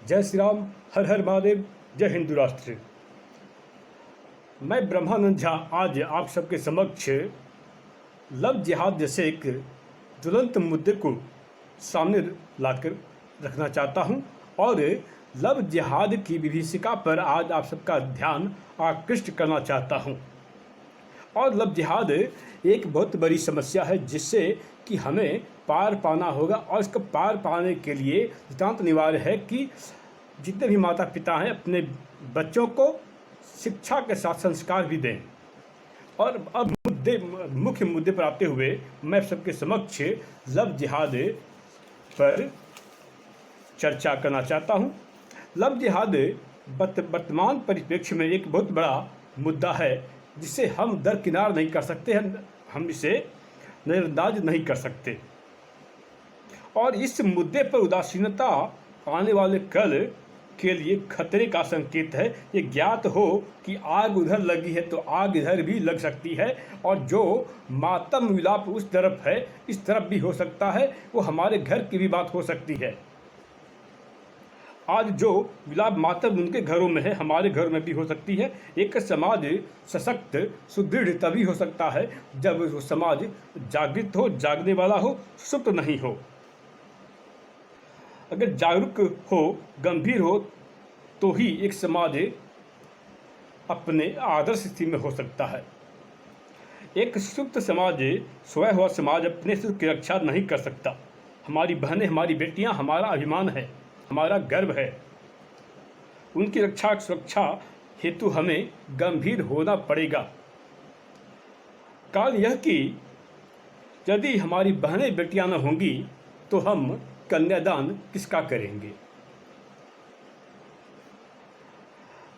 जय श्री राम, हर हर महादेव, जय हिंदू राष्ट्र। मैं ब्रह्मानंद झा आज आप सबके समक्ष लव जिहाद जैसे एक ज्वलंत मुद्दे को सामने लाकर रखना चाहता हूं और लव जिहाद की विभीषिका पर आज आप सबका ध्यान आकृष्ट करना चाहता हूं। और लव जिहाद एक बहुत बड़ी समस्या है जिससे कि हमें पार पाना होगा और इसको पार पाने के लिए नितांत अनिवार्य है कि जितने भी माता पिता हैं अपने बच्चों को शिक्षा के साथ संस्कार भी दें। और अब मुख्य मुद्दे पर आते हुए मैं सबके समक्ष लव जिहाद पर चर्चा करना चाहता हूं। लव जिहाद वर्तमान परिप्रेक्ष्य में एक बहुत बड़ा मुद्दा है जिसे हम दरकिनार नहीं कर सकते हैं, हम इसे नज़रअंदाज नहीं कर सकते। और इस मुद्दे पर उदासीनता आने वाले कल के लिए खतरे का संकेत है। ये ज्ञात हो कि आग उधर लगी है तो आग इधर भी लग सकती है, और जो मातम विलाप उस तरफ है इस तरफ भी हो सकता है, वो हमारे घर की भी बात हो सकती है। आज जो विलाप मातम उनके घरों में है हमारे घर में भी हो सकती है। एक समाज सशक्त सुदृढ़ तभी हो सकता है जब वो समाज जागृत हो, जागने वाला हो, सुप्त नहीं हो। अगर जागरूक हो, गंभीर हो तो ही एक समाज अपने आदर्श स्थिति में हो सकता है। एक सुप्त समाज, सोया हुआ समाज अपने सुख की रक्षा नहीं कर सकता। हमारी बहनें, हमारी बेटियां हमारा अभिमान है, हमारा गर्व है। उनकी रक्षा सुरक्षा हेतु हमें गंभीर होना पड़ेगा। काल यह कि यदि हमारी बहनें बेटियां न होंगी तो हम कन्यादान किसका करेंगे।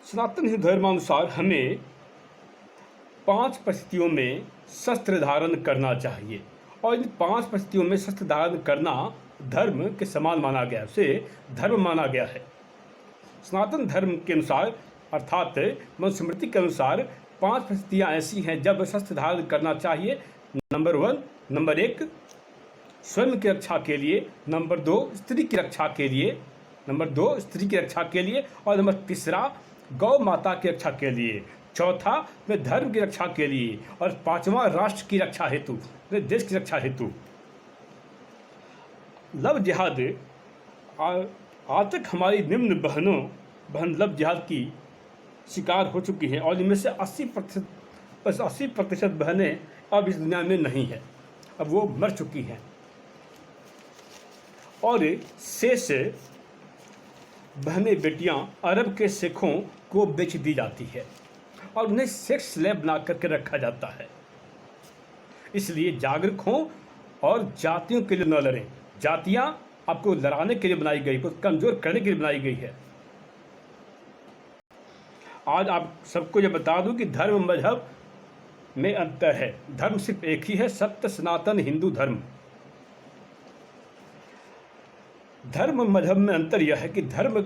सनातन हिंदू धर्मानुसार हमें 5 परिस्थितियों में शस्त्र धारण करना चाहिए, और इन 5 परिस्थितियों में शस्त्र धारण करना धर्म के समान माना गया, उसे धर्म माना गया है। सनातन धर्म के अनुसार अर्थात मनुस्मृति के अनुसार 5 परिस्थितियाँ ऐसी हैं जब शस्त्र धारण करना चाहिए। नंबर 1 स्वयं की रक्षा के लिए, नंबर 2 स्त्री की रक्षा के लिए, और नंबर 3 गौ माता की रक्षा के लिए, 4 में धर्म की रक्षा के लिए, और 5वां राष्ट्र की रक्षा हेतु, देश की रक्षा हेतु। लव जिहाद आज तक हमारी निम्न बहन लव जिहाद की शिकार हो चुकी हैं, और इनमें से 80% बहनें अब इस दुनिया में नहीं है, अब वो मर चुकी हैं। और शेष बहनें बेटियां अरब के शेखों को बेच दी जाती है और उन्हें सेक्स स्लेव बना करके रखा जाता है। इसलिए जागरूक हों और जातियों के लिए न लड़ें। जातियां आपको लड़ाने के लिए बनाई गई, को कमजोर करने के लिए बनाई गई है। आज आप सबको ये बता दूं कि धर्म मजहब में अंतर है। धर्म सिर्फ एक ही है, सत्य सनातन हिंदू धर्म। धर्म मजहब में अंतर यह है कि धर्म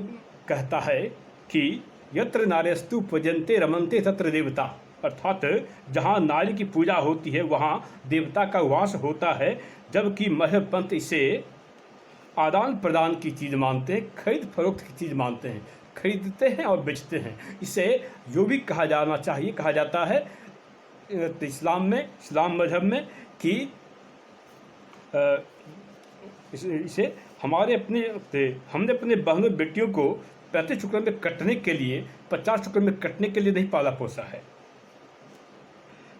कहता है कि यत्र नार्यस्तु पूजन्ते रमन्ते तत्र देवता, अर्थात जहाँ नारी की पूजा होती है वहाँ देवता का वास होता है, जबकि मजहब पंथ इसे आदान प्रदान की चीज़ मानते हैं, खरीद फरोख्त की चीज़ मानते हैं, खरीदते हैं और बेचते हैं। इसे जो भी कहा जाना चाहिए कहा जाता है इस्लाम मजहब में कि इसे हमने अपने बहनों बेटियों को 35 टुकड़ों में कटने के लिए, 50 टुकड़ों में कटने के लिए नहीं पाला पोसा है।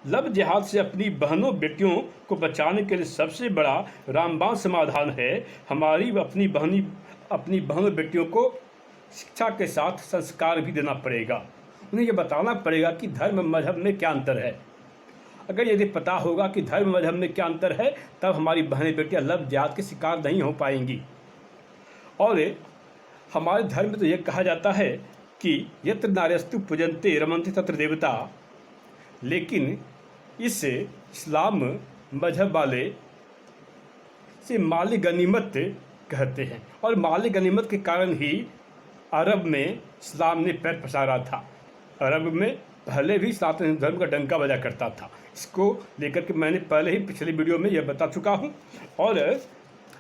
लव जिहाद से अपनी बहनों बेटियों को बचाने के लिए सबसे बड़ा रामबाण समाधान है हमारी अपनी बहनों बेटियों को शिक्षा के साथ संस्कार भी देना पड़ेगा। उन्हें यह बताना पड़ेगा कि धर्म मजहब में क्या अंतर है। अगर यदि पता होगा कि धर्म मजहब में क्या अंतर है तब हमारी बहनें बेटियां लव जिहाद के शिकार नहीं हो पाएंगी। और हमारे धर्म में तो यह कहा जाता है कि यत्र नार्यस्तु पूजन्ते रमन्ते तत्र देवता, लेकिन इस इस्लाम मजहब वाले से माली गनीमत कहते हैं, और माली गनीमत के कारण ही अरब में इस्लाम ने पैर पसारा था। अरब में पहले भी सनातन धर्म का डंका बजा करता था। इसको लेकर के मैंने पहले ही पिछले वीडियो में यह बता चुका हूँ। और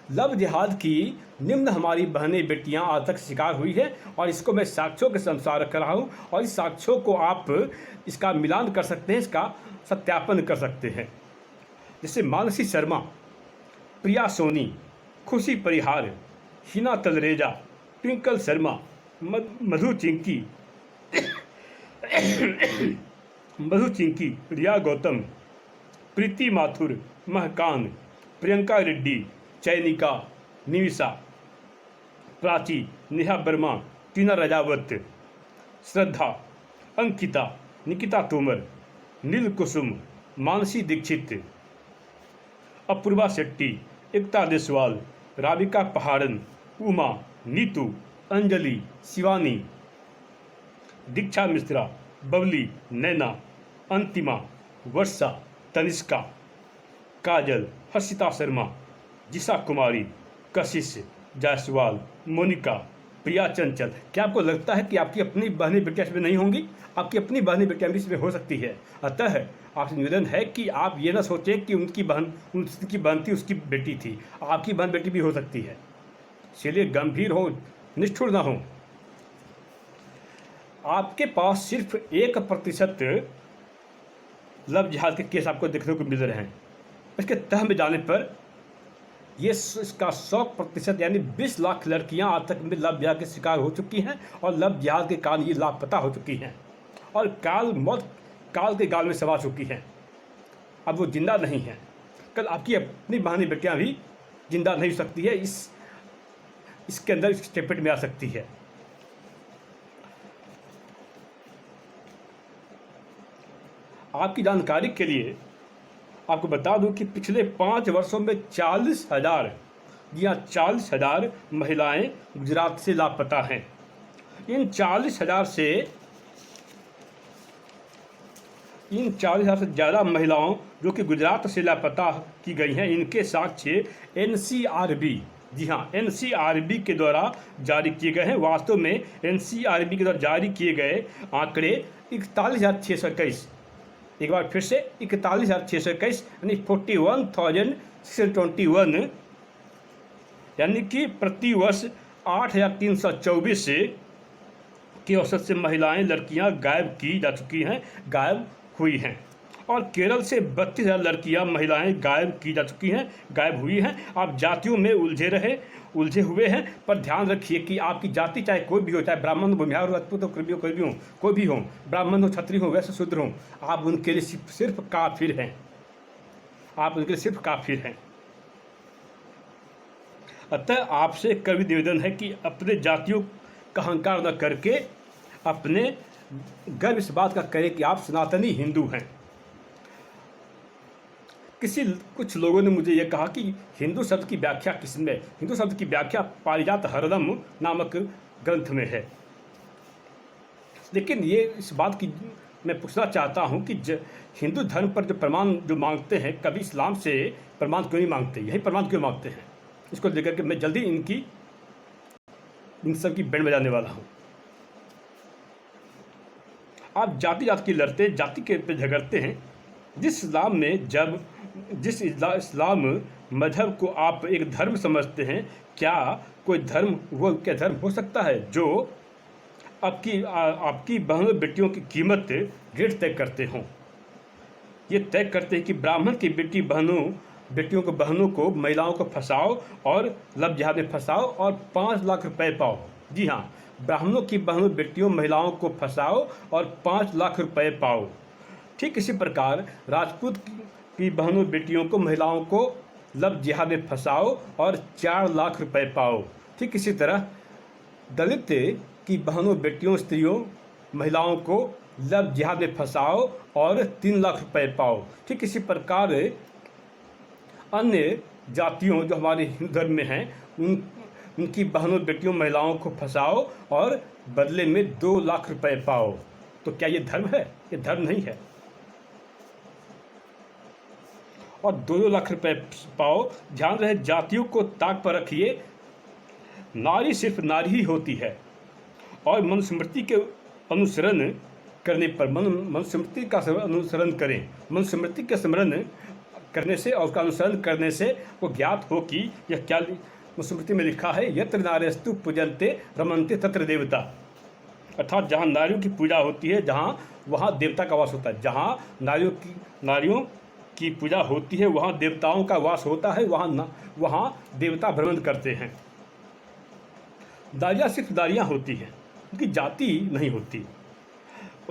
लव जिहाद की निम्न हमारी बहनें बेटियां आज तक शिकार हुई है, और इसको मैं साक्ष्यों के अनुसार रख रहा हूँ, और इस साक्ष्यों को आप इसका मिलान कर सकते हैं, इसका सत्यापन कर सकते हैं। जैसे मानसी शर्मा, प्रिया सोनी, खुशी परिहार, हिना तलरेजा, ट्विंकल शर्मा, मधु चिंकी मधु चिंकी, रिया गौतम, प्रीति माथुर, महकान, प्रियंका रेड्डी, चैनिका, निविशा, प्राची, नेहा वर्मा, टीना राजावत, श्रद्धा, अंकिता, निकिता तोमर, नील कुसुम, मानसी दीक्षित, अपूर्वा शेट्टी, एकता देसवाल, राधिका पहाड़न, उमा, नीतू, अंजलि, शिवानी, दीक्षा मिश्रा, बबली, नैना, अंतिमा, वर्षा, तनिष्का, काजल, हर्षिता शर्मा, जिशा कुमारी, कशिश जायसवाल, मोनिका, प्रिया चंचल। क्या आपको लगता है कि आपकी अपनी बहनें बेटियां इसमें नहीं होंगी? आपकी अपनी बहनें बेटियां भी इसमें हो सकती है। अतः आपसे निवेदन है कि आप ये ना सोचें कि उनकी बहन थी, उसकी बेटी थी। आपकी बहन बेटी भी हो सकती है। इसलिए गंभीर हो, निष्ठुर ना हो। आपके पास सिर्फ 1% लव जिहाद के केस आपको देखने को मिल रहे हैं। इसके तह में जाने पर इसका 100% यानी 20 लाख लड़कियां आज तक में लव जिहाद के शिकार हो चुकी हैं, और लव जिहाद के कारण ये लापता हो चुकी हैं, और काल के गाल में समा चुकी हैं। अब वो जिंदा नहीं हैं। कल आपकी अपनी बहनी बेटियां भी जिंदा नहीं हो सकती है, इसके अंदर इस चपेट में आ सकती है। आपकी जानकारी के लिए आपको बता दूं कि पिछले 5 वर्षों में 40,000, जी हाँ 40,000 महिलाएं गुजरात से लापता हैं। इन 40,000 से ज़्यादा महिलाओं जो कि गुजरात से लापता की गई हैं, इनके साक्ष्य NCRB, जी हाँ NCRB के द्वारा जारी किए गए हैं। वास्तव में NCRB के द्वारा जारी किए गए आंकड़े 41,621, एक बार फिर से 41,621 यानी 41,621, यानी कि प्रति वर्ष 8,324 के औसत से महिलाएं, लड़कियां गायब की जा चुकी हैं, गायब हुई हैं। और केरल से 32,000 लड़कियां, महिलाएं गायब की जा चुकी हैं, गायब हुई हैं। आप जातियों में उलझे हुए हैं, पर ध्यान रखिए कि आपकी जाति चाहे कोई भी हो, चाहे ब्राह्मण हो, भूमिहार हो, अछूत हो, कृषि हो, कोई भी हो, ब्राह्मण हो, क्षत्रिय हो, वैश्य शूद्र हो, आप उनके लिए सिर्फ काफिर हैं। आप उनके लिए सिर्फ काफिर हैं। अतः आपसे कभी निवेदन है कि अपने जातियों का अहंकार न करके अपने गर्व इस बात का करें कि आप सनातनी हिंदू हैं। कुछ लोगों ने मुझे यह कहा कि हिंदू शब्द की व्याख्या किसमें? हिंदू शब्द की व्याख्या पारिजात हरदम नामक ग्रंथ में है। लेकिन ये इस बात की मैं पूछना चाहता हूँ कि हिंदू धर्म पर जो प्रमाण जो मांगते हैं, कभी इस्लाम से प्रमाण क्यों नहीं मांगते? यही प्रमाण क्यों मांगते हैं? इसको लेकर के मैं जल्दी इन सब की बैंड बजाने वाला हूँ। आप जाति की लड़ते, जाति के पे झगड़ते हैं। जिस इस्लाम मजहब को आप एक धर्म समझते हैं, क्या कोई धर्म वो क्या धर्म हो सकता है जो आपकी बहनों बेटियों की कीमत रेट तय करते हों? ये तय करते हैं कि ब्राह्मण की बहनों को महिलाओं को फंसाओ और लव जिहाद में फंसाओ और 5 लाख रुपए पाओ। जी हाँ, ब्राह्मणों की बहनों बेटियों महिलाओं को फंसाओ और 5 लाख रुपए पाओ। ठीक इसी प्रकार राजपूत की बहनों बेटियों को महिलाओं को लव जिहाद में फंसाओ और 4 लाख रुपए पाओ। ठीक इसी तरह दलित की बहनों बेटियों स्त्रियों महिलाओं को लव जिहाद में फंसाओ और 3 लाख रुपए पाओ। ठीक इसी प्रकार अन्य जातियों जो हमारे हिंदू धर्म में हैं, उनकी बहनों बेटियों महिलाओं को फंसाओ और बदले में 2 लाख रुपए पाओ। तो क्या ये धर्म है? ये धर्म नहीं है। और 2 लाख रुपए पाओ। ध्यान रहे, जातियों को ताक पर रखिए। नारी सिर्फ नारी ही होती है, और मनुस्मृति के अनुसरण करने पर मनुस्मृति का अनुसरण करें। मनुस्मृति के स्मरण करने से और उसका अनुसरण करने से वो ज्ञात हो कि यह क्या स्मृति में लिखा है, यत्र नार्यस्तु पूजन्ते रमन्ते तत्र देवता। अर्थात जहाँ नारियों की पूजा होती है जहाँ वहाँ देवता का वास होता है। जहाँ नारियों की पूजा होती है वहाँ देवताओं का वास होता है, वहाँ देवता भ्रमण करते हैं। दारियाँ सिर्फ दारियाँ होती हैं, उनकी जाति नहीं होती।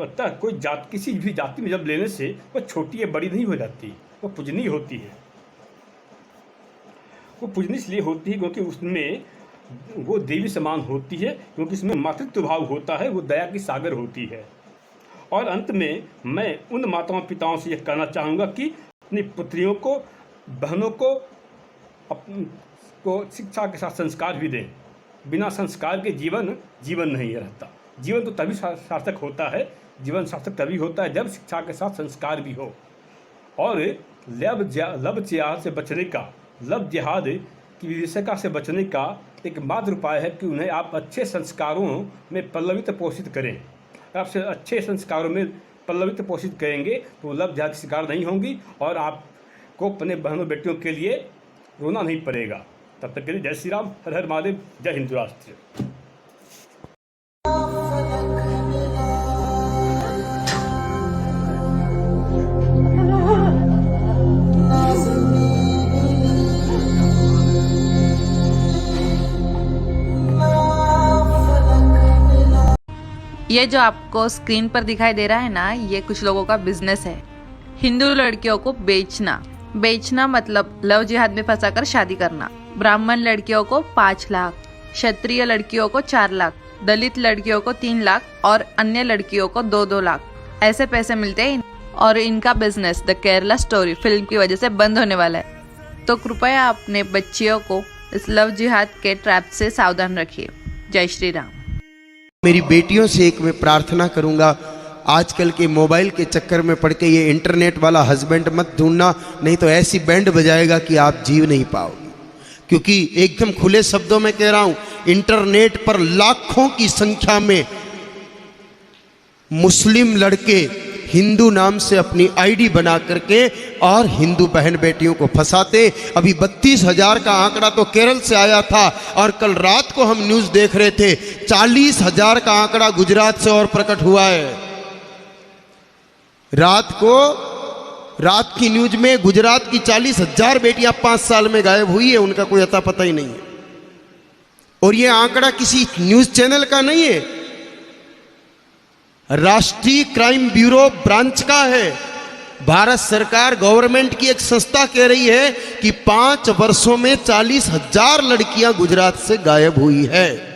अतः कोई किसी भी जाति में जब लेने से वह छोटी या बड़ी नहीं हो जाती, वो पूजनीय होती है। वो पूजनीय इसलिए होती है क्योंकि उसमें वो देवी समान होती है, क्योंकि उसमें मातृत्व भाव होता है, वो दया की सागर होती है। और अंत में मैं उन माताओं पिताओं से यह कहना चाहूँगा कि अपनी पुत्रियों को, बहनों को शिक्षा के साथ संस्कार भी दें। बिना संस्कार के जीवन नहीं रहता। जीवन तो तभी सार्थक होता है, जीवन सार्थक तभी होता है जब शिक्षा के साथ संस्कार भी हो। और लब जिहाद से बचने का, लब जिहाद की विभीषिका से बचने का एकमात्र उपाय है कि उन्हें आप अच्छे संस्कारों में पल्लवित पोषित करें। आपसे अच्छे संस्कारों में पल्लवित पोषित करेंगे तो लब जिहाद की शिकार नहीं होंगी और आपको अपने बहनों बेटियों के लिए रोना नहीं पड़ेगा। तब तक के लिए जय श्री राम, हर हर महादेव, जय हिंदू राष्ट्र। ये जो आपको स्क्रीन पर दिखाई दे रहा है ना, ये कुछ लोगों का बिजनेस है। हिंदू लड़कियों को बेचना मतलब लव जिहाद में फंसाकर शादी करना। ब्राह्मण लड़कियों को 5 लाख, क्षत्रिय लड़कियों को 4 लाख, दलित लड़कियों को 3 लाख और अन्य लड़कियों को 2-2 लाख ऐसे पैसे मिलते हैं। और इनका business the Kerala story film की वजह से बंद होने वाला है। तो कृपया अपने बच्चियों को इस लव जिहाद के ट्रैप से सावधान रखिए। जय श्री राम। मेरी बेटियों से एक मैं प्रार्थना करूंगा, आजकल के मोबाइल के चक्कर में पड़ के ये इंटरनेट वाला हस्बैंड मत ढूंढना, नहीं तो ऐसी बैंड बजाएगा कि आप जीव नहीं पाओगे। क्योंकि एकदम खुले शब्दों में कह रहा हूं, इंटरनेट पर लाखों की संख्या में मुस्लिम लड़के हिंदू नाम से अपनी आईडी बना करके और हिंदू बहन बेटियों को फंसाते। अभी 32,000 का आंकड़ा तो केरल से आया था और कल रात को हम न्यूज देख रहे थे 40,000 का आंकड़ा गुजरात से और प्रकट हुआ है। रात की न्यूज में गुजरात की 40,000 बेटियां 5 साल में गायब हुई है, उनका कोई अता पता ही नहीं है। और ये आंकड़ा किसी न्यूज चैनल का नहीं है, राष्ट्रीय क्राइम ब्यूरो ब्रांच का है। भारत सरकार गवर्नमेंट की एक संस्था कह रही है कि 5 वर्षों में 40,000 लड़कियां गुजरात से गायब हुई है।